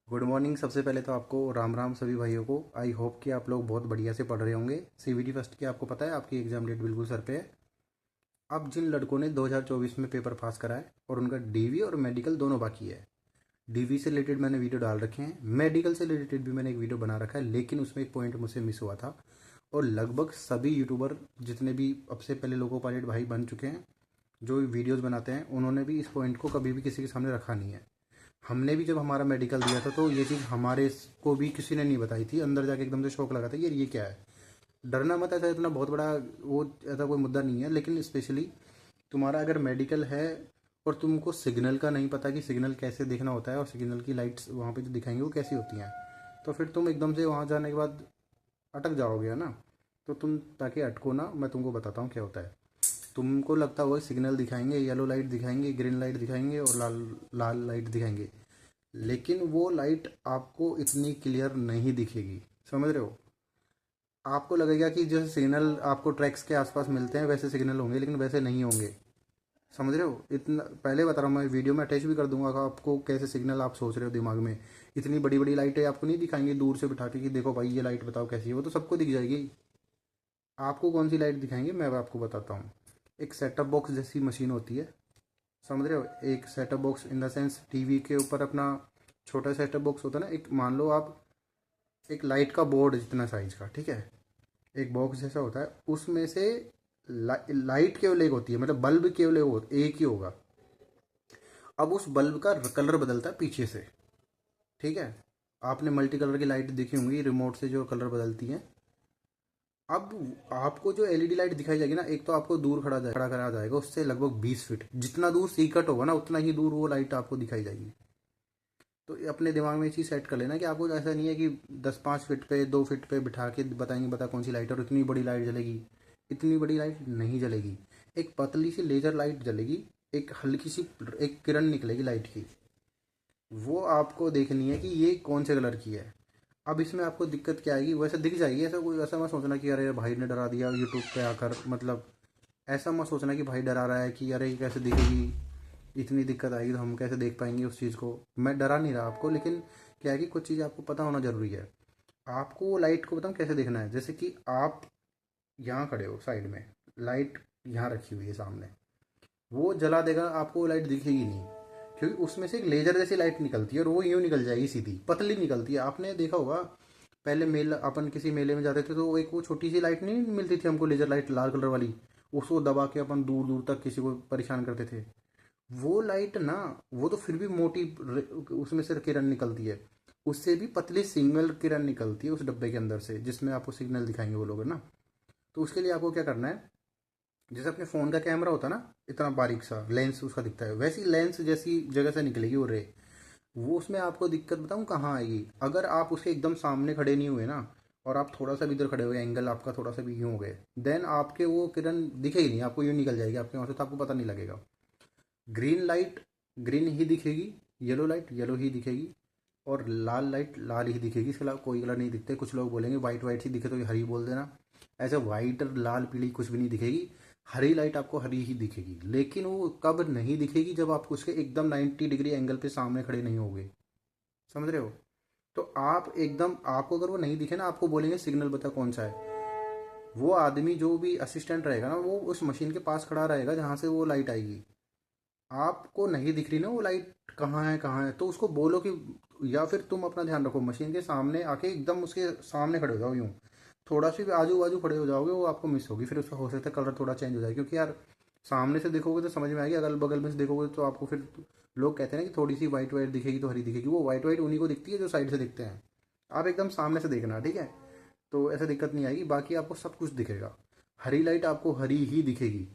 Good morning. सबसे पहले तो आपको राम राम सभी भाइयों को। आई होप कि आप लोग बहुत बढ़िया से पढ़ रहे होंगे। सीवीटी फर्स्ट की आपको पता है आपकी एग्जाम डेट बिल्कुल सर पे है। अब जिन लड़कों ने 2024 में पेपर पास करा है और उनका डीवी और मेडिकल दोनों बाकी है, डीवी से रिलेटेड मैंने वीडियो डाल रखे हैं, मेडिकल से रिलेटेड भी मैंने एक वीडियो बना रखा है, लेकिन उसमें एक पॉइंट मुझसे मिस हुआ था। और लगभग सभी यूट्यूबर जितने भी अब से पहले लोको पायलट भाई बन चुके हैं, जो वीडियोज़ बनाते हैं, उन्होंने भी इस पॉइंट को कभी भी किसी के सामने रखा नहीं है। हमने भी जब हमारा मेडिकल दिया था तो ये चीज़ हमारे को भी किसी ने नहीं बताई थी। अंदर जाके एकदम से शौक लगा था, ये क्या है। डरना मत, ऐसा इतना बहुत बड़ा वो ऐसा कोई मुद्दा नहीं है। लेकिन स्पेशली तुम्हारा अगर मेडिकल है और तुमको सिग्नल का नहीं पता कि सिग्नल कैसे देखना होता है और सिग्नल की लाइट्स वहाँ पे जो दिखाएंगे वो कैसी होती हैं, तो फिर तुम एकदम से वहाँ जाने के बाद अटक जाओगे, है ना। तो तुम ताकि अटको ना, मैं तुमको बताता हूँ क्या होता है। तुमको लगता होगा सिग्नल दिखाएंगे, येलो लाइट दिखाएंगे, ग्रीन लाइट दिखाएंगे और लाल लाल लाइट दिखाएंगे, लेकिन वो लाइट आपको इतनी क्लियर नहीं दिखेगी। समझ रहे हो। आपको लगेगा कि जैसे सिग्नल आपको ट्रैक्स के आसपास मिलते हैं वैसे सिग्नल होंगे, लेकिन वैसे नहीं होंगे। समझ रहे हो। इतना पहले बता रहा हूँ, मैं वीडियो में अटैच भी कर दूंगा आपको कैसे सिग्नल आप सोच रहे हो दिमाग में। इतनी बड़ी बड़ी लाइटें आपको नहीं दिखाएंगे दूर से बिठा के कि देखो भाई ये लाइट बताओ कैसी है, वो तो सबको दिख जाएगी। आपको कौन सी लाइट दिखाएंगे मैं आपको बताता हूँ। एक सेटअप बॉक्स जैसी मशीन होती है, समझ रहे हो। एक setup box in the sense TV के ऊपर अपना छोटा सेटअप बॉक्स होता है ना, एक मान लो आप एक लाइट का बोर्ड जितना साइज का, ठीक है, एक बॉक्स जैसा होता है, उसमें से लाइट केवल एक होती है, मतलब बल्ब केवल एक ही होगा। अब उस बल्ब का कलर बदलता है पीछे से, ठीक है। आपने मल्टी कलर की लाइट देखी होंगी रिमोट से जो कलर बदलती हैं। अब आपको जो एलईडी लाइट दिखाई जाएगी ना, एक तो आपको दूर खड़ा करा जाएगा, उससे लगभग 20 फीट, जितना दूर सीकट होगा ना उतना ही दूर वो लाइट आपको दिखाई जाएगी। तो ये अपने दिमाग में ये चीज़ सेट कर लेना कि आपको ऐसा नहीं है कि 10-5 फीट पे 2 फीट पे बिठा के बताएंगे बता कौन सी लाइट है और इतनी बड़ी लाइट जलेगी। इतनी बड़ी लाइट नहीं जलेगी। एक पतली सी लेजर लाइट जलेगी, एक हल्की सी एक किरण निकलेगी लाइट की, वो आपको देखनी है कि ये कौन से कलर की है। अब इसमें आपको दिक्कत क्या आएगी, वैसे दिख जाएगी, ऐसा कोई ऐसा मत सोचना कि अरे भाई ने डरा दिया यूट्यूब पे आकर, मतलब ऐसा मत सोचना कि भाई डरा रहा है कि अरे ये कैसे दिखेगी, इतनी दिक्कत आएगी तो हम कैसे देख पाएंगे उस चीज़ को। मैं डरा नहीं रहा आपको, लेकिन क्या है कि कुछ चीज़ आपको पता होना ज़रूरी है। आपको वो लाइट को बताऊँ कैसे देखना है। जैसे कि आप यहाँ खड़े हो साइड में, लाइट यहाँ रखी हुई है सामने, वो जला देगा आपको वो लाइट दिखेगी नहीं, क्योंकि उसमें से एक लेजर जैसी लाइट निकलती है और वो यूँ निकल जाएगी, सीधी पतली निकलती है। आपने देखा होगा पहले मेल अपन किसी मेले में जाते थे तो एक वो छोटी सी लाइट नहीं मिलती थी हमको, लेजर लाइट लाल कलर वाली, उसको दबा के अपन दूर दूर तक किसी को परेशान करते थे। वो लाइट ना, वो तो फिर भी मोटी उसमें से किरण निकलती है, उससे भी पतली सिंगल किरण निकलती है उस डब्बे के अंदर से, जिसमें आपको सिग्नल दिखाएंगे वो लोग, है ना। तो उसके लिए आपको क्या करना है, जैसे अपने फ़ोन का कैमरा होता है ना, इतना बारीक सा लेंस उसका दिखता है, वैसी लेंस जैसी जगह से निकलेगी वो रे। वो उसमें आपको दिक्कत बताऊँ कहाँ आएगी, अगर आप उसके एकदम सामने खड़े नहीं हुए ना, और आप थोड़ा सा भी इधर खड़े हुए, एंगल आपका थोड़ा सा भी यूँ हो गए, देन आपके वो किरण दिखेगी नहीं आपको, यूँ निकल जाएगी आपके वहाँ से, तो आपको पता नहीं लगेगा। ग्रीन लाइट ग्रीन ही दिखेगी, येलो लाइट येलो ही दिखेगी, और लाल लाइट लाल ही दिखेगी। इसके अलावा कोई कलर नहीं दिखते। कुछ लोग बोलेंगे वाइट वाइट ही दिखे तो ये हरी बोल देना, ऐसे वाइट और लाल पीली कुछ भी नहीं दिखेगी। हरी लाइट आपको हरी ही दिखेगी, लेकिन वो कब नहीं दिखेगी, जब आप उसके एकदम 90 डिग्री एंगल पे सामने खड़े नहीं होगे। समझ रहे हो। तो आप एकदम, आपको अगर वो नहीं दिखे ना, आपको बोलेंगे सिग्नल बता कौन सा है। वो आदमी जो भी असिस्टेंट रहेगा ना, वो उस मशीन के पास खड़ा रहेगा जहाँ से वो लाइट आएगी। आपको नहीं दिख रही ना वो लाइट कहाँ है, तो उसको बोलो कि, या फिर तुम अपना ध्यान रखो, मशीन के सामने आके एकदम उसके सामने खड़े हो जाओ यूँ, थोड़ा सी भी आजू बाजू खड़े हो जाओगे वो आपको मिस होगी, फिर उसका हो सकता है कलर थोड़ा चेंज हो जाए, क्योंकि यार सामने से देखोगे तो समझ में आएगी, अगल बगल में से देखोगे तो आपको फिर, लोग कहते हैं ना कि थोड़ी सी वाइट वाइट दिखेगी तो हरी दिखेगी, वो वाइट वाइट उन्हीं को दिखती है जो साइड से दिखते हैं। आप एकदम सामने से देखना, ठीक है। तो ऐसे दिक्कत नहीं आएगी, बाकी आपको सब कुछ दिखेगा। हरी लाइट आपको हरी ही दिखेगी,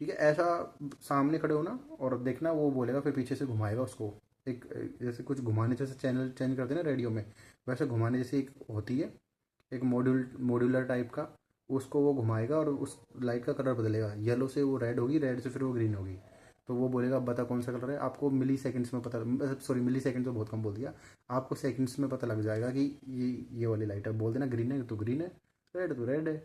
ठीक है। ऐसा सामने खड़े हो ना और देखना, वो बोलेगा, फिर पीछे से घुमाएगा उसको, एक जैसे कुछ घुमाने जैसे चैनल चेंज करते हैं ना रेडियो में, वैसे घुमाने जैसी एक होती है, एक मॉड्यूलर टाइप का, उसको वो घुमाएगा और उस लाइट का कलर बदलेगा, येलो से वो रेड होगी, रेड से फिर वो ग्रीन होगी। तो वो बोलेगा बता कौन सा कलर है, आपको मिली सेकंड्स में पता, सॉरी मिली सेकंड तो बहुत कम बोल दिया, आपको सेकंड्स में पता लग जाएगा कि ये वाली लाइट है। बोल देना ग्रीन है तो ग्रीन है, रेड तो रेड है।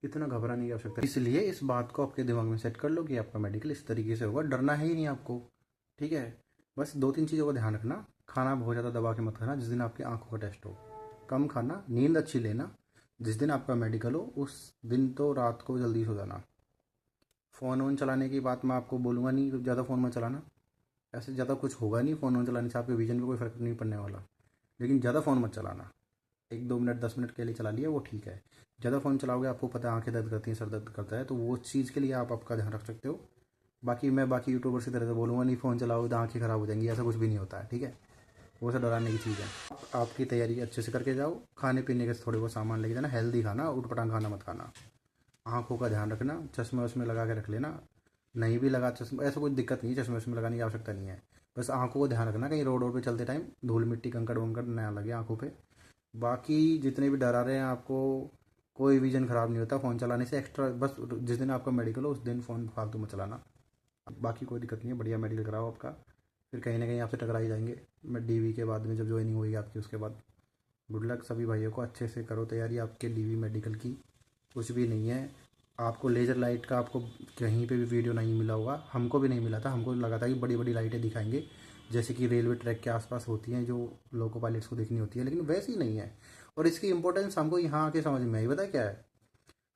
इतना घबराने की आवश्यकता, इसलिए इस बात को आपके दिमाग में सेट कर लो कि आपका मेडिकल इस तरीके से होगा, डरना है ही नहीं आपको, ठीक है। बस 2-3 चीज़ों का ध्यान रखना। खाना बहुत ज़्यादा दबा के मत खाना जिस दिन आपकी आंखों का टेस्ट हो। कम खाना, नींद अच्छी लेना। जिस दिन आपका मेडिकल हो उस दिन तो रात को जल्दी सो जाना। फ़ोन वोन चलाने की बात मैं आपको बोलूँगा नहीं, ज़्यादा फ़ोन मत चलाना। ऐसे ज़्यादा कुछ होगा नहीं, फ़ोन वोन चलाने से आपके विजन पे कोई फ़र्क नहीं पड़ने वाला। लेकिन ज़्यादा फ़ोन मत चलाना। 1-2 मिनट 10 मिनट के लिए चला लिया वो ठीक है। ज़्यादा फ़ोन चलाओगे आपको पता है आंखें दर्द करती हैं, सर दर्द करता है, तो वो चीज़ के लिए आप आपका ध्यान रख सकते हो। बाकी मैं बाकी यूट्यूबर्स की तरह से बोलूँगा नहीं फ़ोन चलाओगे तो आंखें ख़राब हो जाएंगी, ऐसा कुछ भी नहीं होता है, ठीक है। वो सब डराने की चीज़ है। आपकी तैयारी अच्छे से करके जाओ, खाने पीने के थोड़े बहुत सामान लेके जाना, हेल्दी खाना, उठ पटांग खाना मत खाना। आँखों का ध्यान रखना, चश्मे वश्मे लगा के रख लेना। नहीं भी लगा चश्मा ऐसा कोई दिक्कत नहीं है, चश्मे वश्मे लगाने की आवश्यकता नहीं है। बस आँखों को ध्यान रखना कहीं रोड पे चलते टाइम धूल मिट्टी कंकड़ वंकड़ ना लगे आँखों पे। बाकी जितने भी डरा रहे हैं आपको, कोई विजन ख़राब नहीं होता फ़ोन चलाने से। एक्स्ट्रा बस जिस दिन आपका मेडिकल हो उस दिन फ़ोन फालतू में चलाना। बाकी कोई दिक्कत नहीं है, बढ़िया मेडिकल कराओ आपका। फिर कहीं ना कहीं आपसे टकरा ही जाएंगे मैं डीवी के बाद में, जब ज्वाइनिंग होगी आपकी उसके बाद। गुड लक सभी भाइयों को, अच्छे से करो तैयारी आपके डीवी मेडिकल की। कुछ भी नहीं है। आपको लेज़र लाइट का आपको कहीं पे भी वीडियो नहीं मिला होगा, हमको भी नहीं मिला था। हमको लगा था कि बड़ी बड़ी लाइटें दिखाएंगे जैसे कि रेलवे ट्रैक के आसपास होती हैं जो लोको पायलट्स को देखनी होती है, लेकिन वैसी नहीं है। और इसकी इंपॉर्टेंस हमको यहाँ आके समझ में आई, पता है क्या है।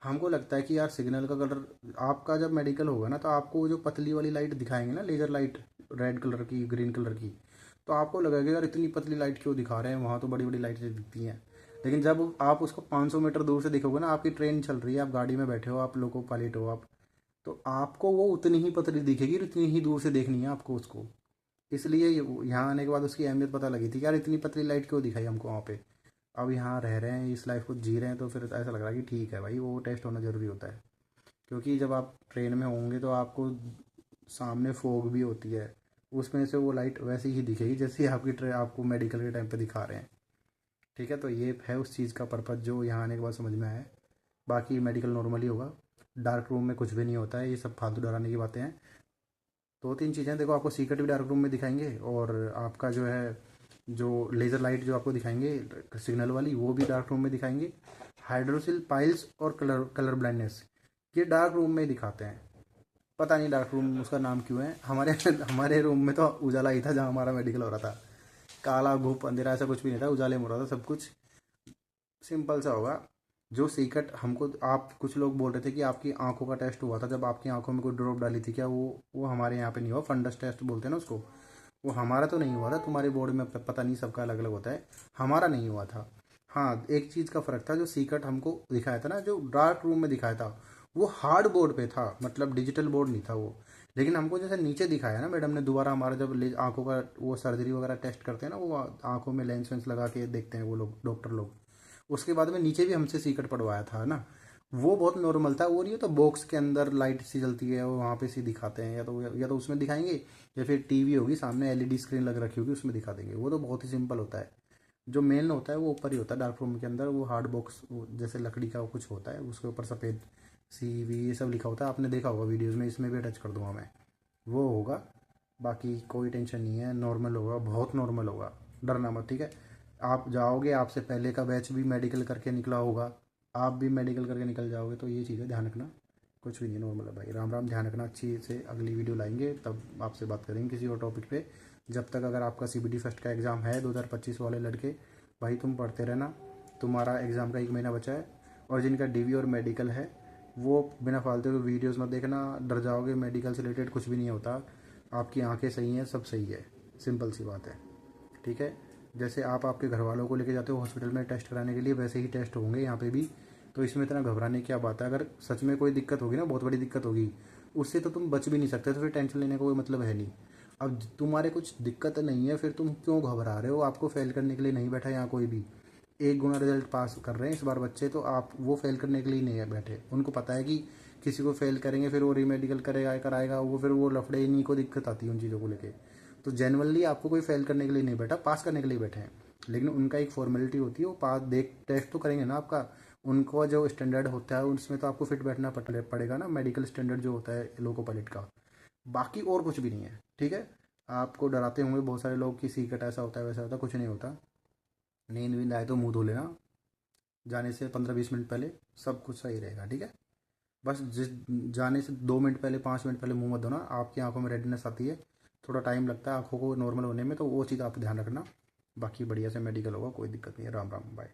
हमको लगता है कि यार सिग्नल का कलर, आपका जब मेडिकल होगा ना तो आपको वो जो पतली वाली लाइट दिखाएंगे ना, लेज़र लाइट, रेड कलर की ग्रीन कलर की, तो आपको लगेगा यार इतनी पतली लाइट क्यों दिखा रहे हैं, वहाँ तो बड़ी बड़ी लाइटें दिखती हैं। लेकिन जब आप उसको 500 मीटर दूर से देखोगे ना, आपकी ट्रेन चल रही है, आप गाड़ी में बैठे हो, आप लोको पायलट हो आप, तो आपको वो उतनी ही पतली दिखेगी, उतनी ही दूर से देखनी है आपको उसको। इसलिए यहाँ आने के बाद उसकी अहमियत पता लगी थी कि यार इतनी पतली लाइट क्यों दिखाई हमको वहाँ पे। अब यहाँ रह रहे हैं, इस लाइफ को जी रहे हैं, तो फिर ऐसा लग रहा है कि ठीक है भाई, वो टेस्ट होना ज़रूरी होता है। क्योंकि जब आप ट्रेन में होंगे तो आपको सामने फोग भी होती है, उसमें से वो लाइट वैसी ही दिखेगी जैसे आपकी ट्रेन आपको मेडिकल के टाइम पे दिखा रहे हैं, ठीक है। तो ये है उस चीज़ का पर्पज़ जो यहाँ आने के बाद समझ में आया है। बाकी मेडिकल नॉर्मली होगा, डार्क रूम में कुछ भी नहीं होता है, ये सब फालतू डराने की बातें हैं। 2-3 चीज़ें देखो, आपको सीक्रेट भी डार्क रूम में दिखाएंगे, और आपका जो है जो लेज़र लाइट जो आपको दिखाएंगे सिग्नल वाली, वो भी डार्क रूम में दिखाएंगे। हाइड्रोसिल पाइल्स और कलर कलर ब्लाइंडनेस, ये डार्क रूम में ही दिखाते हैं। पता नहीं डार्क रूम उसका नाम क्यों है। हमारे हमारे रूम में तो उजाला ही था जहाँ हमारा मेडिकल हो रहा था। काला घूप अंधेरा ऐसा कुछ भी नहीं था, उजाले में हो रहा था सब कुछ। सिंपल सा होगा। जो सीक्रेट हमको, आप कुछ लोग बोल रहे थे कि आपकी आंखों का टेस्ट हुआ था जब आपकी आंखों में कोई ड्रॉप डाली थी क्या, वो हमारे यहाँ पे नहीं हुआ। फंडस टेस्ट बोलते हैं ना उसको, वो हमारा तो नहीं हुआ था। तुम्हारे बोर्ड में पता नहीं, सबका अलग अलग होता है, हमारा नहीं हुआ था। हाँ, एक चीज़ का फ़र्क था, जो सीक्रेट हमको दिखाया था ना, जो डार्क रूम में दिखाया था, वो हार्ड बोर्ड पे था, मतलब डिजिटल बोर्ड नहीं था वो। लेकिन हमको जैसे नीचे दिखाया ना मैडम ने दोबारा, हमारा जब आंखों का वो सर्जरी वगैरह टेस्ट करते हैं ना, वो आंखों में लेंस वेंस लगा के देखते हैं वो लोग, डॉक्टर लोग, उसके बाद में नीचे भी हमसे सीक्रेट पढ़वाया था ना। वो बहुत नॉर्मल था, वो नहीं होता बॉक्स के अंदर लाइट सी जलती है, वो वहाँ पे सी दिखाते हैं, या तो उसमें दिखाएंगे, या फिर टीवी होगी सामने, एलईडी स्क्रीन लग रखी होगी, उसमें दिखा देंगे। वो तो बहुत ही सिंपल होता है। जो मेन होता है वो ऊपर ही होता है डार्क रूम के अंदर, वो हार्ड बॉक्स जैसे लकड़ी का वो कुछ होता है, उसके ऊपर सफ़ेद CV ये सब लिखा होता है, आपने देखा होगा वीडियोज़ में, इसमें भी अटैच कर दूंगा मैं, वो होगा। बाकी कोई टेंशन नहीं है, नॉर्मल होगा, बहुत नॉर्मल होगा, डरना मत, ठीक है। आप जाओगे, आपसे पहले का बैच भी मेडिकल करके निकला होगा, आप भी मेडिकल करके निकल जाओगे, तो ये चीज़ है, ध्यान रखना। कुछ भी नहीं, नॉर्मल है भाई। राम राम, ध्यान रखना। अच्छी से अगली वीडियो लाएंगे तब आपसे बात करेंगे किसी और टॉपिक पे। जब तक अगर आपका CBT फर्स्ट का एग्ज़ाम है 2025 वाले लड़के, भाई तुम पढ़ते रहना, तुम्हारा एग्ज़ाम का 1 महीना बचा है। और जिनका DV और मेडिकल है वो बिना फालतू के वीडियोस मत देखना, डर जाओगे। मेडिकल से रिलेटेड कुछ भी नहीं होता, आपकी आंखें सही हैं, सब सही है, सिंपल सी बात है, ठीक है। जैसे आप आपके घर वालों को लेके जाते हो हॉस्पिटल में टेस्ट कराने के लिए, वैसे ही टेस्ट होंगे यहाँ पे भी। तो इसमें इतना घबराने की क्या बात है। अगर सच में कोई दिक्कत होगी ना, बहुत बड़ी दिक्कत होगी, उससे तो तुम बच भी नहीं सकते, तो फिर टेंशन लेने का कोई मतलब है नहीं। अब तुम्हारे कुछ दिक्कत नहीं है, फिर तुम क्यों घबरा रहे हो। आपको फेल करने के लिए नहीं बैठा यहाँ कोई भी। 1 गुना रिजल्ट पास कर रहे हैं इस बार बच्चे, तो आप वो फेल करने के लिए नहीं है बैठे। उनको पता है कि किसी को फेल करेंगे फिर वो रीमेडिकल करेगा कराएगा, वो फिर वो लफड़े, इन्हीं को दिक्कत आती है उन चीज़ों को लेके। तो जेनुअनली आपको कोई फेल करने के लिए नहीं बैठा, पास करने के लिए बैठे हैं। लेकिन उनका एक फॉर्मेलिटी होती है, वो पास देख टेस्ट तो करेंगे ना आपका। उनको जो स्टैंडर्ड होता है उसमें तो आपको फिट बैठना पड़ेगा ना, मेडिकल स्टैंडर्ड जो होता है लोको पायलट का। बाकी और कुछ भी नहीं है, ठीक है। आपको डराते होंगे बहुत सारे लोग कि सीक्रेट ऐसा होता है वैसा होता है, कुछ नहीं होता। नींद वींद आए तो मुंह धो लेना जाने से 15-20 मिनट पहले, सब कुछ सही रहेगा, ठीक है। बस जिस जाने से 2 मिनट पहले 5 मिनट पहले मुंह मत धोना, आपकी आंखों में रेडनेस आती है, थोड़ा टाइम लगता है आँखों को नॉर्मल होने में, तो वो चीज़ आप ध्यान रखना। बाकी बढ़िया से मेडिकल होगा, कोई दिक्कत नहीं है। राम राम, बाय।